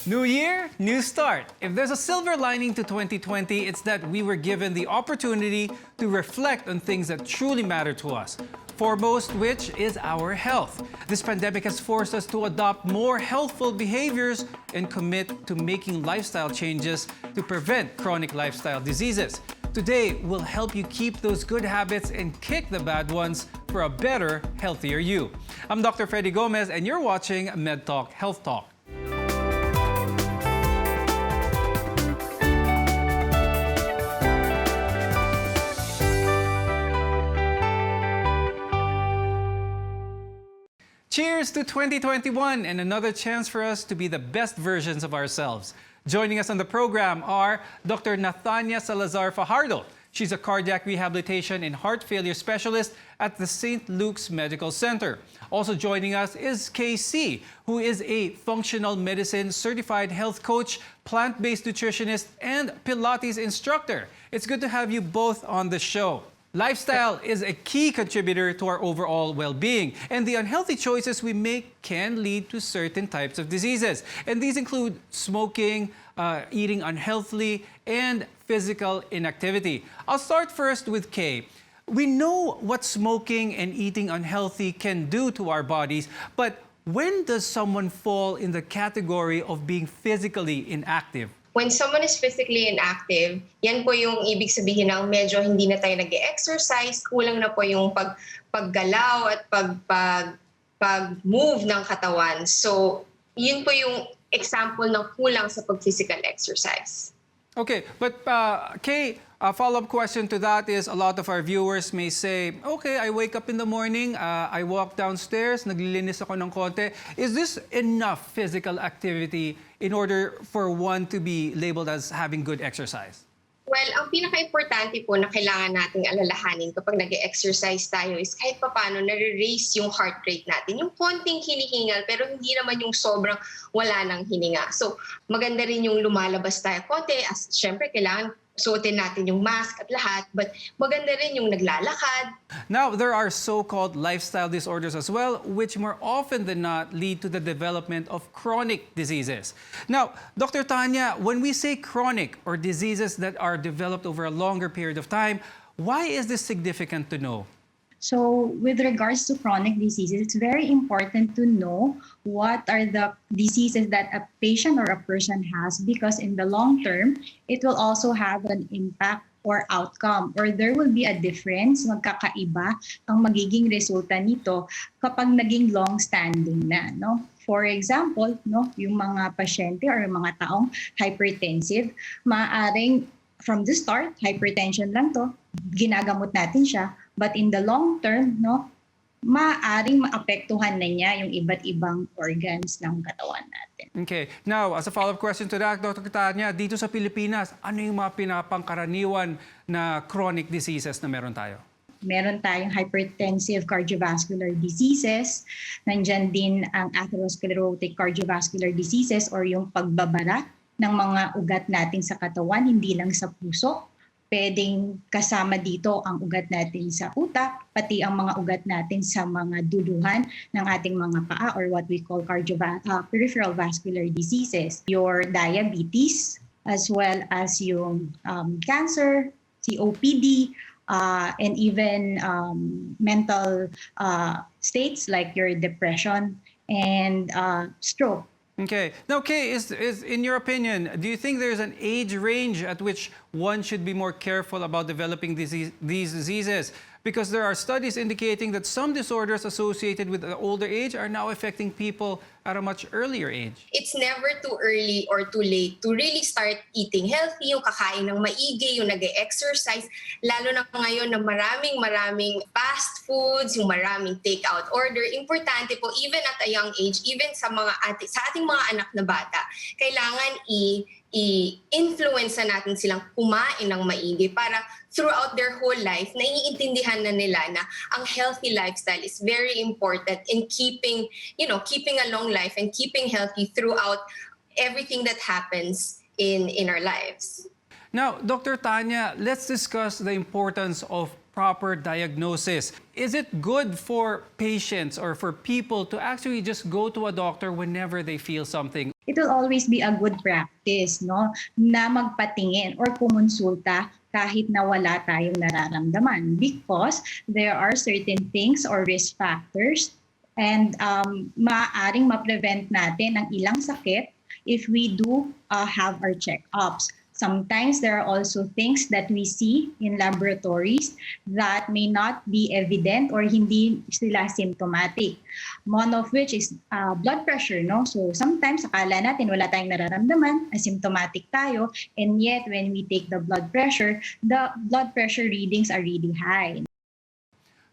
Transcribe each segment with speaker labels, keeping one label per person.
Speaker 1: New year, new start. If there's a silver lining to 2020, it's that we were given the opportunity to reflect on things that truly matter to us. Foremost which is our health. This pandemic has forced us to adopt more healthful behaviors and commit to making lifestyle changes to prevent chronic lifestyle diseases. Today, we'll help you keep those good habits and kick the bad ones for a better, healthier you. I'm Dr. Freddy Gomez, and you're watching Med Talk Health Talk. Cheers to 2021 and another chance for us to be the best versions of ourselves. Joining us on the program are Dr. Nathania Salazar Fajardo. She's a cardiac rehabilitation and heart failure specialist at the St. Luke's Medical Center. Also joining us is KC, who is a functional medicine certified health coach, plant-based nutritionist, and Pilates instructor. It's good to have you both on the show. Lifestyle is a key contributor to our overall well-being, and the unhealthy choices we make can lead to certain types of diseases. And these include smoking, eating unhealthily, and physical inactivity. I'll start first with Kay. We know what smoking and eating unhealthy can do to our bodies, but when does someone fall in the category of being physically inactive?
Speaker 2: When someone is physically inactive, yan po yung ibig sabihin ng medyo hindi na tayo nag-exercise, kulang na po yung paggalaw at pag-move ng katawan. So, yun po yung example ng kulang sa pag-physical exercise.
Speaker 1: Okay, but Kay, a follow-up question to that is a lot of our viewers may say, okay, I wake up in the morning, I walk downstairs, naglilinis ako ng konti. Is this enough physical activity in order for one to be labeled as having good exercise?
Speaker 2: Well, ang pinaka-importante po na kailangan nating alalahanin kapag nag-exercise tayo is kahit papano nare-raise yung heart rate natin. Yung konting hinihingal pero hindi naman yung sobrang wala ng hininga. So maganda rin yung lumalabas tayo konti as syempre kailangan suotin natin yung mask at lahat, but maganda rin yung naglalakad.
Speaker 1: Now, there are so-called lifestyle disorders as well, which more often than not lead to the development of chronic diseases. Now, Dr. Tanya, when we say chronic or diseases that are developed over a longer period of time, why is this significant to know?
Speaker 3: So with regards to chronic diseases, it's very important to know what are the diseases that a patient or a person has, because in the long term, it will also have an impact or outcome, or there will be a difference, magkakaiba ang magiging resulta nito kapag naging long-standing na, no? For example, no, yung mga pasyente or yung mga taong hypertensive, maaaring from the start, hypertension lang to, ginagamot natin siya, but in the long term, no, maaaring maapektuhan na niya yung iba't ibang organs ng katawan natin.
Speaker 1: Okay. Now, as a follow-up question to that, Dr. Tanya, dito sa Pilipinas, ano yung mga pinapangkaraniwan na chronic diseases na meron tayo?
Speaker 3: Meron tayong hypertensive cardiovascular diseases. Nandyan din ang atherosclerotic cardiovascular diseases or yung pagbabara ng mga ugat natin sa katawan, hindi lang sa puso. Pwedeng kasama dito ang ugat natin sa utak, pati ang mga ugat natin sa mga duluhan ng ating mga paa or what we call peripheral vascular diseases. Your diabetes, as well as yung cancer, COPD, and even mental states like your depression and stroke.
Speaker 1: Okay. Now, Kay, is in your opinion, do you think there's an age range at which one should be more careful about developing these diseases? Because there are studies indicating that some disorders associated with the older age are now affecting people at a much earlier age.
Speaker 2: It's never too early or too late to really start eating healthy, yung kakain ng maigi, yung nag-exercise, lalo na ngayon na maraming fast foods, yung maraming take-out order. Importante po, even at a young age, even sa ating mga anak na bata, kailangan i-influence na natin silang kumain ng maigi para throughout their whole life, naiintindihan na nila na ang healthy lifestyle is very important in keeping a long life and keeping healthy throughout everything that happens in our lives.
Speaker 1: Now, Dr. Tanya, let's discuss the importance of proper diagnosis. Is it good for patients or for people to actually just go to a doctor whenever they feel something?
Speaker 3: It will always be a good practice, no, na magpatingin or kumonsulta kahit na wala tayong nararamdaman, because there are certain things or risk factors and maaaring ma-prevent natin ang ilang sakit if we do have our checkups. Sometimes there are also things that we see in laboratories that may not be evident or hindi sila symptomatic. One of which is blood pressure, no? So sometimes akala natin wala tayong nararamdaman, asymptomatic tayo, and yet when we take the blood pressure readings are really high.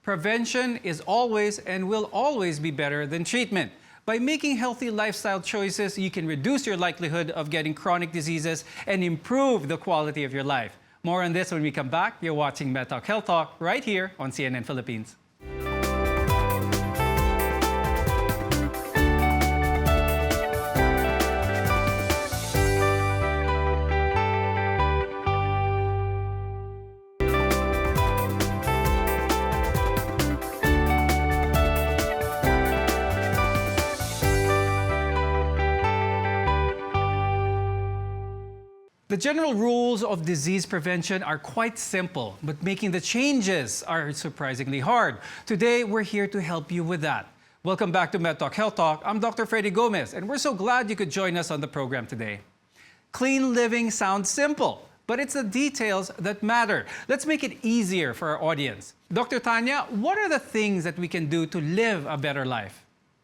Speaker 1: Prevention is always and will always be better than treatment. By making healthy lifestyle choices, you can reduce your likelihood of getting chronic diseases and improve the quality of your life. More on this when we come back. You're watching MedTalk Health Talk right here on CNN Philippines. The general rules of disease prevention are quite simple, but making the changes are surprisingly hard. Today, we're here to help you with that. Welcome back to MedTalk Health Talk. I'm Dr. Freddy Gomez, and we're so glad you could join us on the program today. Clean living sounds simple, but it's the details that matter. Let's make it easier for our audience. Dr. Tanya, what are the things that we can do to live a better life?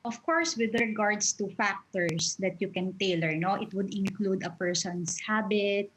Speaker 3: Of course, with regards to factors that you can tailor, no, it would include a person's habit,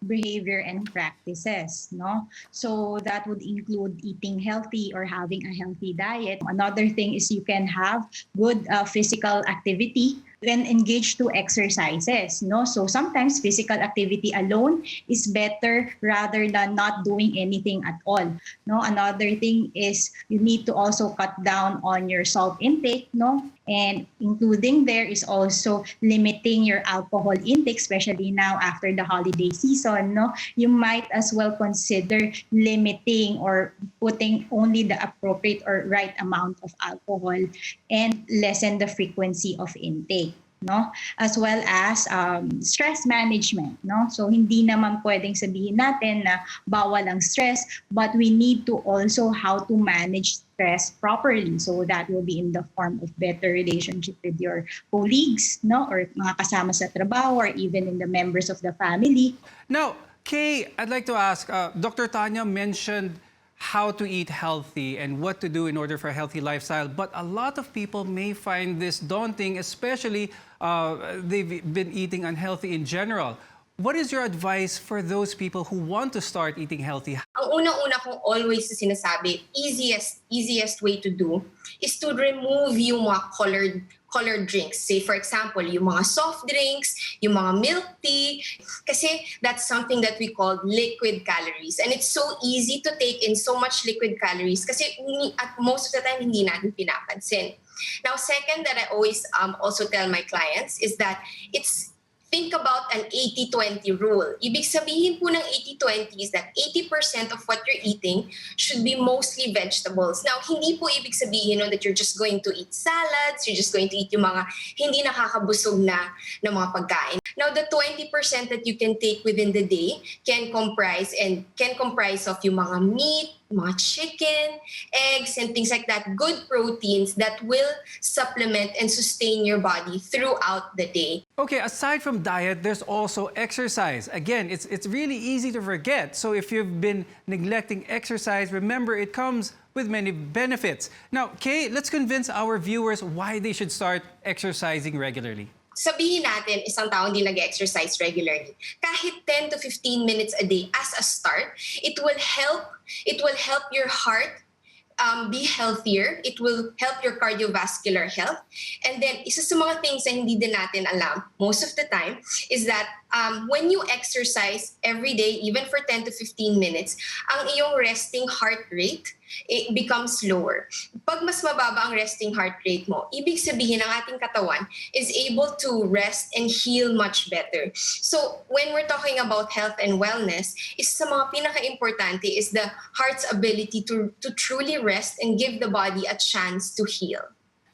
Speaker 3: behavior, and practices, no? So that would include eating healthy or having a healthy diet. Another thing is you can have good physical activity and engage to exercises, no? So sometimes physical activity alone is better rather than not doing anything at all, no? Another thing is you need to also cut down on your salt intake, no? And including there is also limiting your alcohol intake, especially now after the holiday season, no? You might as well consider limiting or putting only the appropriate or right amount of alcohol and lessen the frequency of intake, no? As well as stress management, no? So hindi naman pwedeng sabihin natin na bawal ang stress, but we need to also how to manage stress properly. So that will be in the form of better relationship with your colleagues, no? Or mga kasama sa trabaho, or even in the members of the family.
Speaker 1: Now, Kay, I'd like to ask, Dr. Tanya mentioned how to eat healthy and what to do in order for a healthy lifestyle. But a lot of people may find this daunting, especially they've been eating unhealthy in general. What is your advice for those people who want to start eating healthy?
Speaker 2: Ang unang-una kong always sinasabi, easiest way to do is to remove yung mga colored drinks. Say, for example, yung mga soft drinks, yung mga milk tea, kasi that's something that we call liquid calories. And it's so easy to take in so much liquid calories kasi at most of the time hindi natin pinapansin. Now, second that I always also tell my clients is that think about an 80-20 rule. Ibig sabihin po ng 80-20 is that 80% of what you're eating should be mostly vegetables. Now, hindi po ibig sabihin that you're just going to eat salads, you're just going to eat yung mga hindi nakakabusog na mga pagkain. Now, the 20% that you can take within the day can comprise of yung mga meat, mga chicken, eggs, and things like that, good proteins that will supplement and sustain your body throughout the day.
Speaker 1: Okay, aside from diet, there's also exercise. Again, it's really easy to forget. So if you've been neglecting exercise, remember it comes with many benefits. Now, Kay, let's convince our viewers why they should start exercising regularly.
Speaker 2: Sabihin natin, isang tao hindi nag-exercise regularly. Kahit 10 to 15 minutes a day as a start, it will help your heart be healthier. It will help your cardiovascular health. And then, isa sa mga things na hindi din natin alam most of the time is that when you exercise every day, even for 10 to 15 minutes, ang iyong resting heart rate, it becomes lower. Pag mas mababa ang resting heart rate mo, ibig sabihin ang ating katawan is able to rest and heal much better. So when we're talking about health and wellness, isa sa mga pinaka-importante is the heart's ability to truly rest and give the body a chance to heal.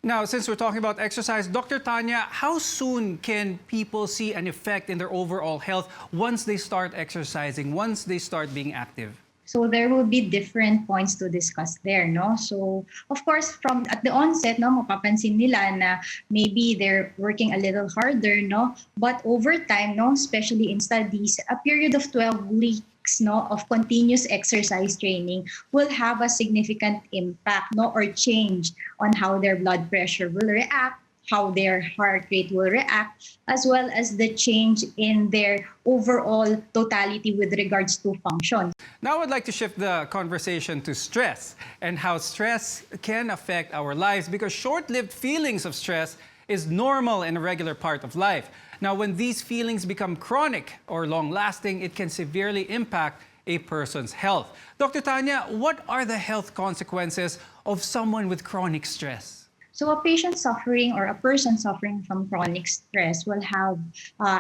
Speaker 1: Now, since we're talking about exercise, Dr. Tanya, how soon can people see an effect in their overall health once they start exercising, once they start being active?
Speaker 3: So there will be different points to discuss there, no? So of course, from at the onset, no, mapapansin nila na maybe they're working a little harder, no? But over time, no, especially in studies, a period of 12 weeks, no, of continuous exercise training will have a significant impact, no, or change on how their blood pressure will react, how their heart rate will react, as well as the change in their overall totality with regards to function.
Speaker 1: Now I'd like to shift the conversation to stress and how stress can affect our lives, because short-lived feelings of stress is normal and a regular part of life. Now, when these feelings become chronic or long-lasting, it can severely impact a person's health. Dr. Tanya, what are the health consequences of someone with chronic stress?
Speaker 3: So a patient suffering or a person suffering from chronic stress will have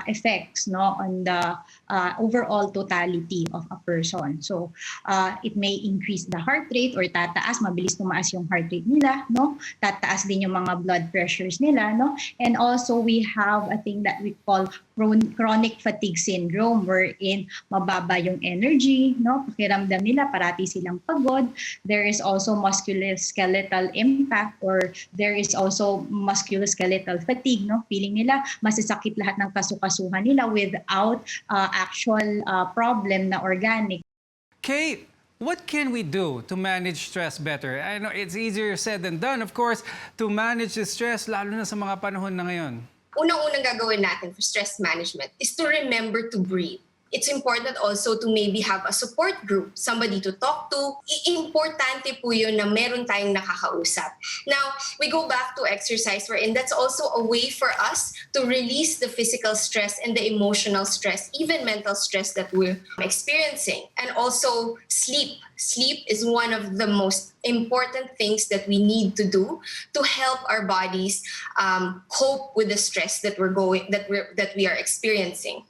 Speaker 3: effects, no, on the overall totality of a person. So it may increase the heart rate or tataas, mabilis tumaas yung heart rate nila, no? Tataas din yung mga blood pressures nila, no? And also we have a thing that we call chronic fatigue syndrome, wherein mababa yung energy, no? Pakiramdam nila parati silang pagod. There is also musculoskeletal impact, or there is also musculoskeletal fatigue, no? Feeling nila masasakit lahat ng kasukasuhan nila without actual problem na organic.
Speaker 1: Kate, what can we do to manage stress better? I know it's easier said than done, of course, to manage the stress, lalo na sa mga panahon na ngayon.
Speaker 2: Unang-unang gagawin natin for stress management is to remember to breathe. It's important also to maybe have a support group, somebody to talk to. Importante po yun na meron tayong nakakausap. Now, we go back to exercise, wherein that's also a way for us to release the physical stress and the emotional stress, even mental stress that we're experiencing. And also sleep. Sleep is one of the most important things that we need to do to help our bodies cope with the stress that we are experiencing.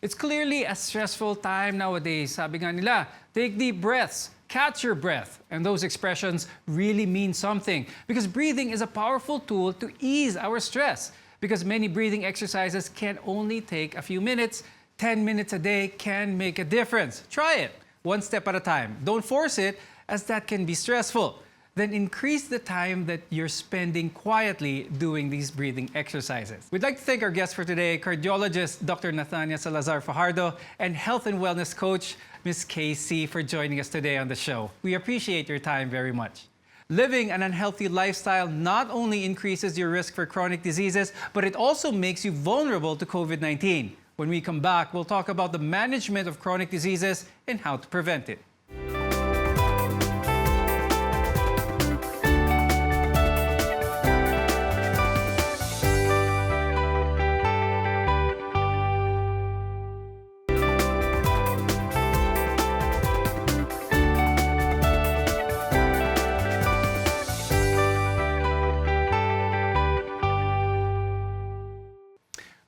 Speaker 1: It's clearly a stressful time nowadays. Sabi nga nila, take deep breaths, catch your breath. And those expressions really mean something, because breathing is a powerful tool to ease our stress. Because many breathing exercises can only take a few minutes. 10 minutes a day can make a difference. Try it, one step at a time. Don't force it, as that can be stressful. Then increase the time that you're spending quietly doing these breathing exercises. We'd like to thank our guest for today, cardiologist Dr. Nathania Salazar Fajardo, and health and wellness coach Ms. Casey, for joining us today on the show. We appreciate your time very much. Living an unhealthy lifestyle not only increases your risk for chronic diseases, but it also makes you vulnerable to COVID-19. When we come back, we'll talk about the management of chronic diseases and how to prevent it.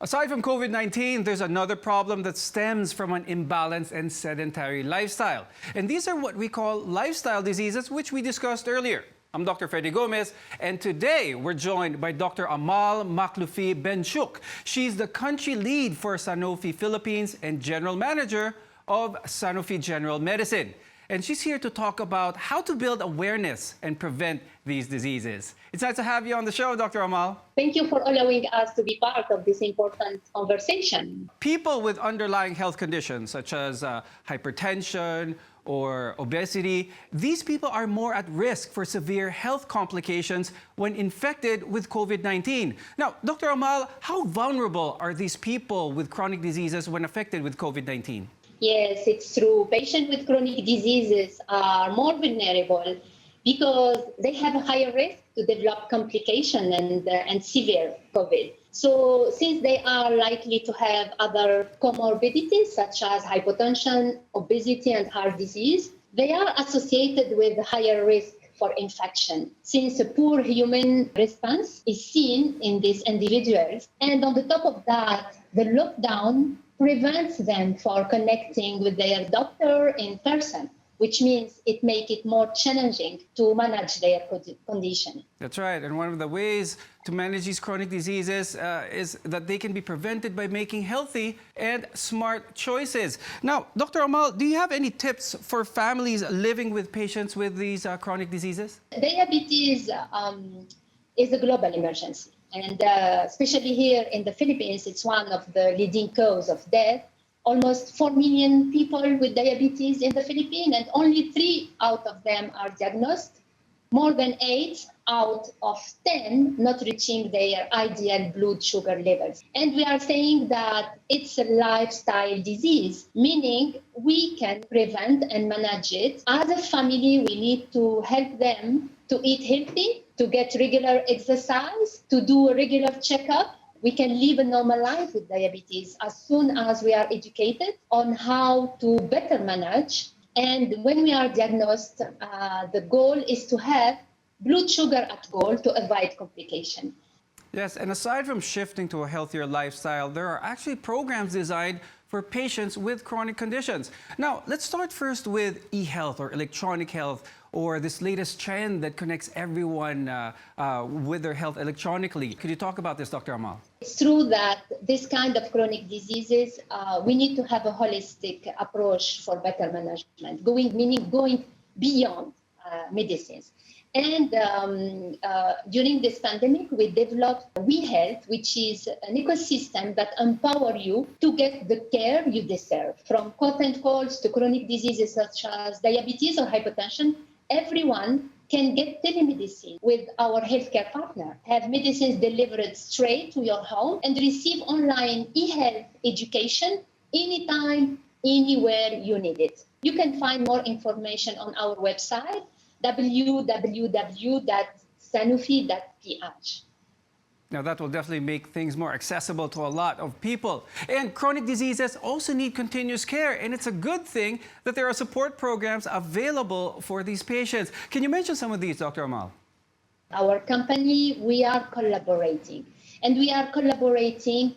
Speaker 1: Aside from COVID-19, there's another problem that stems from an imbalanced and sedentary lifestyle. And these are what we call lifestyle diseases, which we discussed earlier. I'm Dr. Freddy Gomez, and today we're joined by Dr. Amal Maklufi Benchuk. She's the country lead for Sanofi Philippines and general manager of Sanofi General Medicine. And she's here to talk about how to build awareness and prevent these diseases. It's nice to have you on the show, Dr. Amal.
Speaker 4: Thank you for allowing us to be part of this important conversation.
Speaker 1: People with underlying health conditions such as hypertension or obesity, these people are more at risk for severe health complications when infected with COVID-19. Now, Dr. Amal, how vulnerable are these people with chronic diseases when affected with COVID-19?
Speaker 4: Yes, it's true. Patients with chronic diseases are more vulnerable because they have a higher risk to develop complications and severe COVID. So since they are likely to have other comorbidities such as hypertension, obesity, and heart disease, they are associated with higher risk for infection, since a poor human response is seen in these individuals. And on the top of that, the lockdown prevents them from connecting with their doctor in person, which means it makes it more challenging to manage their condition.
Speaker 1: That's right. And one of the ways to manage these chronic diseases is that they can be prevented by making healthy and smart choices. Now, Dr. Amal, do you have any tips for families living with patients with these chronic diseases?
Speaker 4: Diabetes is a global emergency. And especially here in the Philippines, it's one of the leading causes of death. Almost 4 million people with diabetes in the Philippines, and only 3 out of them are diagnosed. More than 8 out of 10 not reaching their ideal blood sugar levels. And we are saying that it's a lifestyle disease, meaning we can prevent and manage it. As a family, we need to help them to eat healthy, to get regular exercise, to do a regular checkup. We can live a normal life with diabetes as soon as we are educated on how to better manage. And when we are diagnosed, the goal is to have blood sugar at goal to avoid complication.
Speaker 1: Yes, and aside from shifting to a healthier lifestyle, there are actually programs designed for patients with chronic conditions. Now, let's start first with e-health or electronic health, or this latest trend that connects everyone with their health electronically. Could you talk about this, Dr. Amal?
Speaker 4: It's true that this kind of chronic diseases, we need to have a holistic approach for better management, meaning going beyond medicines. And during this pandemic, we developed WeHealth, which is an ecosystem that empowers you to get the care you deserve. From cough and colds to chronic diseases such as diabetes or hypertension, everyone can get telemedicine with our healthcare partner, have medicines delivered straight to your home, and receive online e-health education anytime, anywhere you need it. You can find more information on our website, www.sanofi.ph.
Speaker 1: Now, that will definitely make things more accessible to a lot of people. And chronic diseases also need continuous care, and it's a good thing that there are support programs available for these patients. Can you mention some of these, Dr. Amal?
Speaker 4: Our company, we are collaborating, and we are collaborating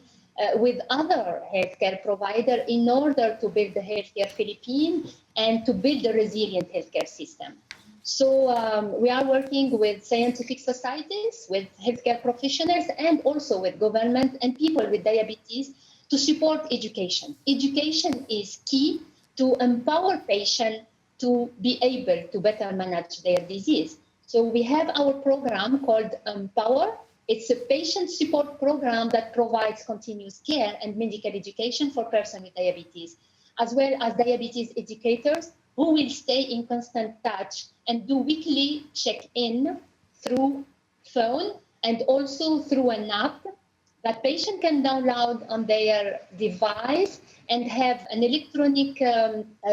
Speaker 4: with other healthcare providers in order to build the healthcare Philippines and to build a resilient healthcare system. So we are working with scientific societies, with healthcare professionals, and also with government and people with diabetes to support education. Education is key to empower patients to be able to better manage their disease. So we have our program called Empower. It's a patient support program that provides continuous care and medical education for persons with diabetes, as well as diabetes educators who will stay in constant touch and do weekly check-in through phone and also through an app that patient can download on their device and have an electronic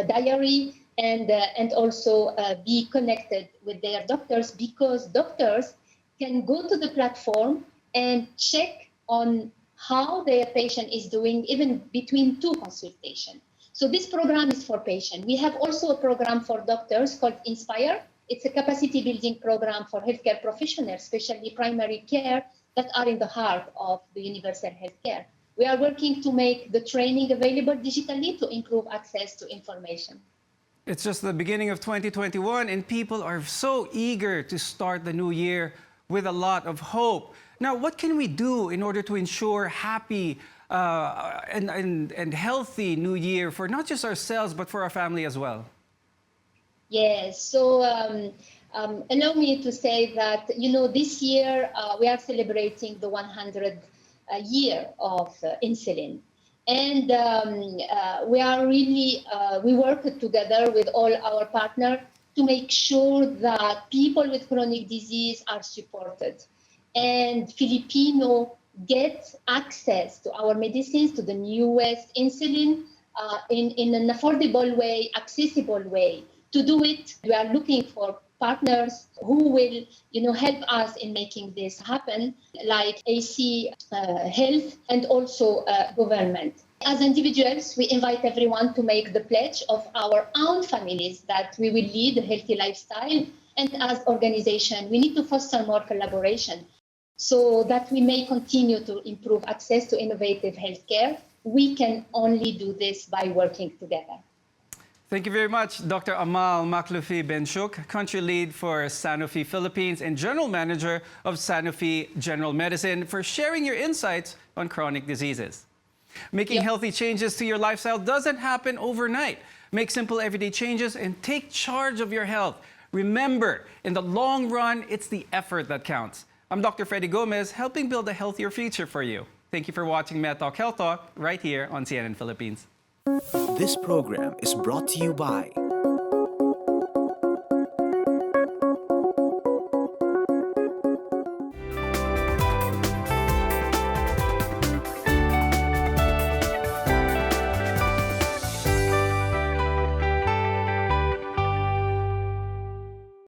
Speaker 4: diary and also be connected with their doctors, because doctors can go to the platform and check on how their patient is doing even between 2 consultations. So this program is for patients. We have also a program for doctors called Inspire. It's a capacity building program for healthcare professionals, especially primary care, that are in the heart of the universal healthcare. We are working to make the training available digitally to improve access to information.
Speaker 1: It's just the beginning of 2021, and people are so eager to start the new year with a lot of hope. Now, what can we do in order to ensure happy and healthy new year for not just ourselves, but for our family as well?
Speaker 4: Yes, so allow me to say that, this year we are celebrating the 100th year of insulin. And we are really, we work together with all our partners to make sure that people with chronic disease are supported. And Filipino get access to our medicines, to the newest insulin in an affordable way, accessible way. To do it, we are looking for partners who will, help us in making this happen, like AC Health and also government. As individuals, we invite everyone to make the pledge of our own families that we will lead a healthy lifestyle. And as organization, we need to foster more collaboration so that we may continue to improve access to innovative healthcare. We can only do this by working together.
Speaker 1: Thank you very much, Dr. Amal Makloufi Benchouk, Country Lead for Sanofi Philippines and General Manager of Sanofi General Medicine, for sharing your insights on chronic diseases. Making healthy changes to your lifestyle doesn't happen overnight. Make simple everyday changes and take charge of your health. Remember, in the long run, it's the effort that counts. I'm Dr. Freddy Gomez, helping build a healthier future for you. Thank you for watching MedTalk Health Talk right here on CNN Philippines.
Speaker 5: This program is brought to you by